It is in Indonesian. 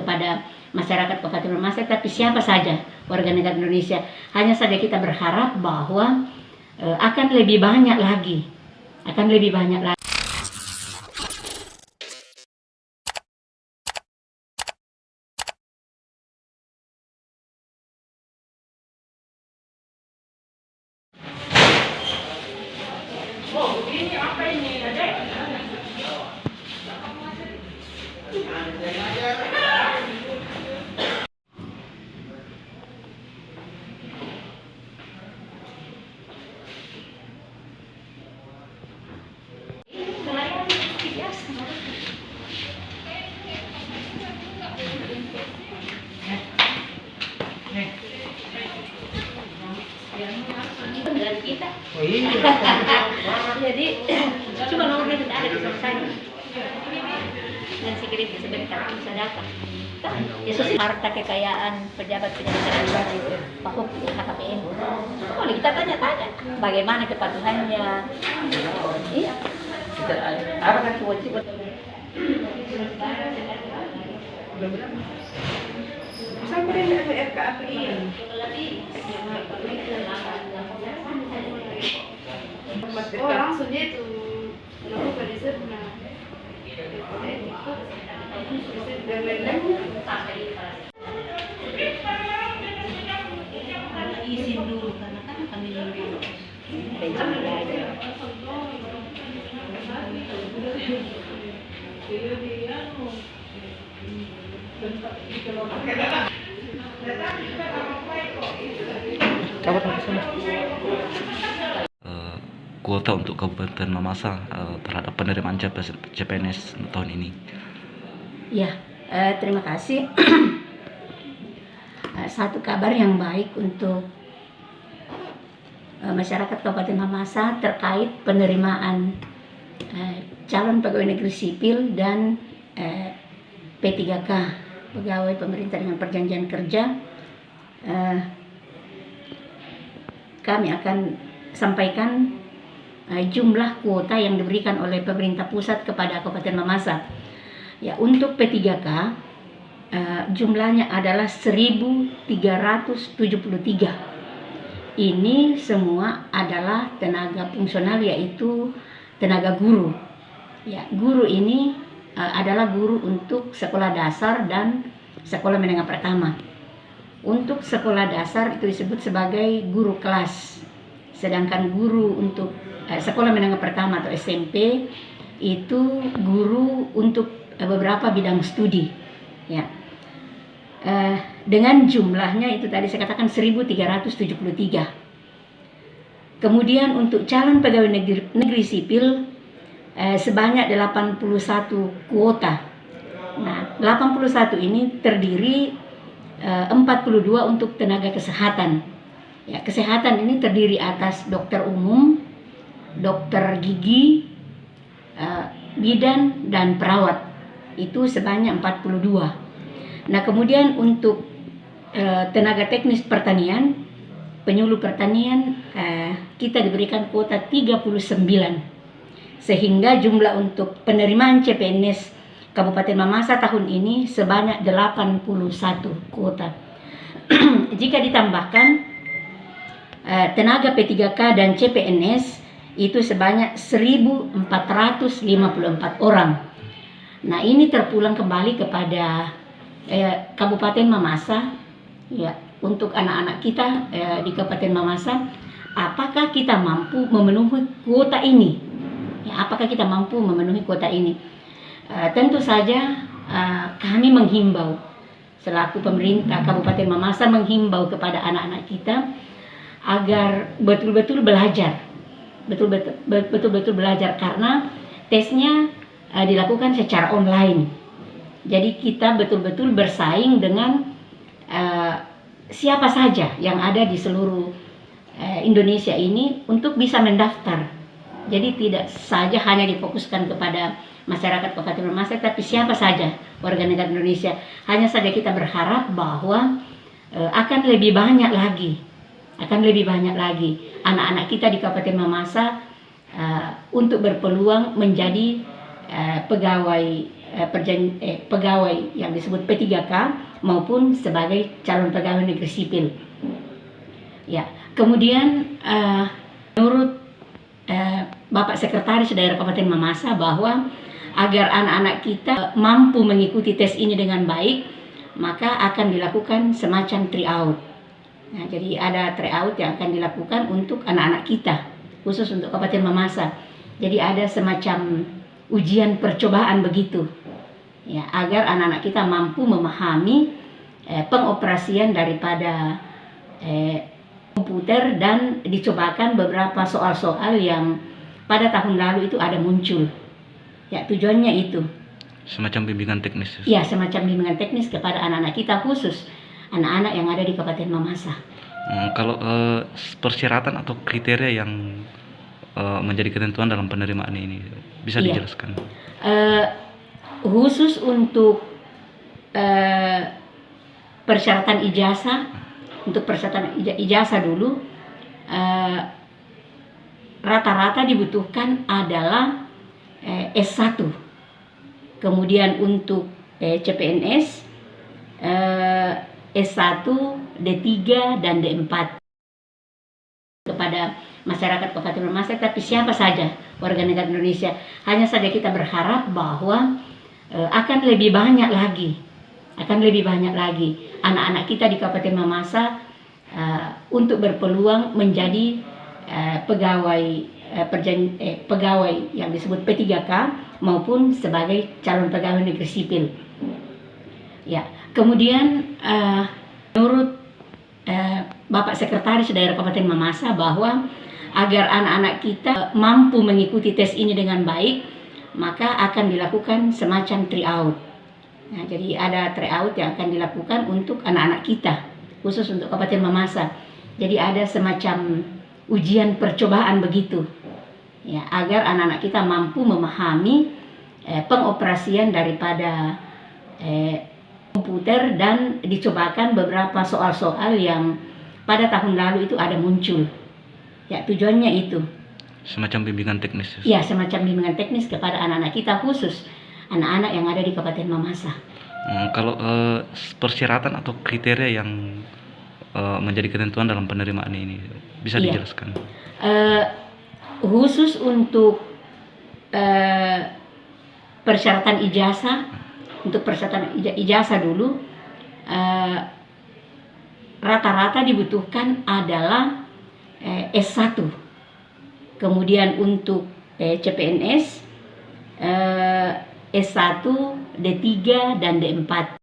kepada masyarakat Kabupaten Mamasa, tapi siapa saja warga negara Indonesia. Hanya saja kita berharap bahwa akan lebih banyak lagi. Oh, ini apa ini, Adek? Kita. Oh iya. Jadi cuma nomornya tidak ada di selesai. Dan security sebentar bisa datang. Yesus harta kekayaan pejabat-pejabat negara itu Pak KKPN. Boleh kita tanya-tanya bagaimana kepatuhannya. Iya. Kita apa kan kewajiban? Sampai dengan RKAPI. Oh, langsung dia itu melakukan riset dan lain-lain. Izin dulu karena kan kami dulu pensiun belajar. Kuota untuk Kabupaten Mamasa terhadap penerimaan CPNS tahun ini. Ya, terima kasih. Satu kabar yang baik untuk masyarakat Kabupaten Mamasa terkait penerimaan calon pegawai negeri sipil dan P3K, pegawai pemerintah dengan perjanjian kerja. Kami akan sampaikan jumlah kuota yang diberikan oleh pemerintah pusat kepada Kabupaten Mamasa. Ya, untuk P3K jumlahnya adalah 1.373. Ini semua adalah tenaga fungsional, yaitu tenaga guru. Ya, guru ini adalah guru untuk sekolah dasar dan sekolah menengah pertama. Untuk sekolah dasar itu disebut sebagai guru kelas. Sedangkan guru untuk sekolah menengah pertama atau SMP itu guru untuk beberapa bidang studi. Ya. Dengan jumlahnya itu tadi saya katakan 1.373. Kemudian untuk calon pegawai negeri sipil sebanyak 81 kuota. Nah, 81 ini terdiri 42 untuk tenaga kesehatan. Ya, kesehatan ini terdiri atas dokter umum, dokter gigi, bidan, dan perawat. Itu sebanyak 42. Nah, kemudian untuk tenaga teknis pertanian, penyuluh pertanian, kita diberikan kuota 39. Sehingga jumlah untuk penerimaan CPNS Kabupaten Mamasa tahun ini sebanyak 81 kuota. Jika ditambahkan tenaga P3K dan CPNS itu sebanyak 1.454 orang. Nah, ini terpulang kembali kepada Kabupaten Mamasa, ya, untuk anak-anak kita di Kabupaten Mamasa, apakah kita mampu memenuhi kuota ini? Ya, apakah kita mampu memenuhi kuota ini? Tentu saja kami menghimbau, selaku pemerintah Kabupaten Mamasa menghimbau kepada anak-anak kita agar betul-betul belajar, betul-betul belajar, karena tesnya dilakukan secara online. Jadi kita betul-betul bersaing dengan siapa saja yang ada di seluruh Indonesia ini untuk bisa mendaftar. Jadi tidak saja hanya difokuskan kepada masyarakat Kabupaten Mamasa, tapi siapa saja warga negara Indonesia. Hanya saja kita berharap bahwa akan lebih banyak lagi anak-anak kita di Kabupaten Mamasa untuk berpeluang menjadi pegawai pegawai yang disebut P3K maupun sebagai calon pegawai negeri sipil. Ya, kemudian menurut Bapak Sekretaris Daerah Kabupaten Mamasa bahwa agar anak-anak kita mampu mengikuti tes ini dengan baik, maka akan dilakukan semacam tryout. Nah, jadi ada tryout yang akan dilakukan untuk anak-anak kita, khusus untuk Kabupaten Mamasa. Jadi ada semacam ujian percobaan begitu, ya, agar anak-anak kita mampu memahami pengoperasian daripada komputer dan dicobakan beberapa soal-soal yang pada tahun lalu itu ada muncul. Ya, tujuannya itu. Semacam bimbingan teknis. Ya, semacam bimbingan teknis kepada anak-anak kita, khusus anak-anak yang ada di Kabupaten Mamasa. Kalau persyaratan atau kriteria yang menjadi ketentuan dalam penerimaan ini bisa Iya. dijelaskan? Khusus untuk persyaratan ijazah, untuk persyaratan ijazah dulu, rata-rata dibutuhkan adalah S1. Kemudian untuk CPNS S1, D3 dan D4 kepada masyarakat Kabupaten Mamasa, tapi siapa saja warga negara Indonesia. Hanya saja kita berharap bahwa akan lebih banyak lagi anak-anak kita di Kabupaten Mamasa untuk berpeluang menjadi pegawai yang disebut P3K maupun sebagai calon pegawai negeri sipil. Ya, kemudian menurut Bapak Sekretaris Daerah Kabupaten Mamasa bahwa agar anak-anak kita mampu mengikuti tes ini dengan baik, maka akan dilakukan semacam tryout. Nah, jadi ada tryout yang akan dilakukan untuk anak-anak kita, khusus untuk Kabupaten Mamasa. Jadi ada semacam ujian percobaan begitu, ya, agar anak-anak kita mampu memahami pengoperasian daripada komputer dan dicobakan beberapa soal-soal yang pada tahun lalu itu ada muncul. Ya, tujuannya itu. Semacam bimbingan teknis. Ya, semacam bimbingan teknis kepada anak-anak kita, khusus anak-anak yang ada di Kabupaten Mamasa. Kalau persyaratan atau kriteria yang menjadi ketentuan dalam penerimaan ini bisa Iya. dijelaskan? Khusus untuk persyaratan ijazah, untuk persyaratan ijazah dulu, rata-rata dibutuhkan adalah S1. Kemudian untuk CPNS S1, D3 dan D4.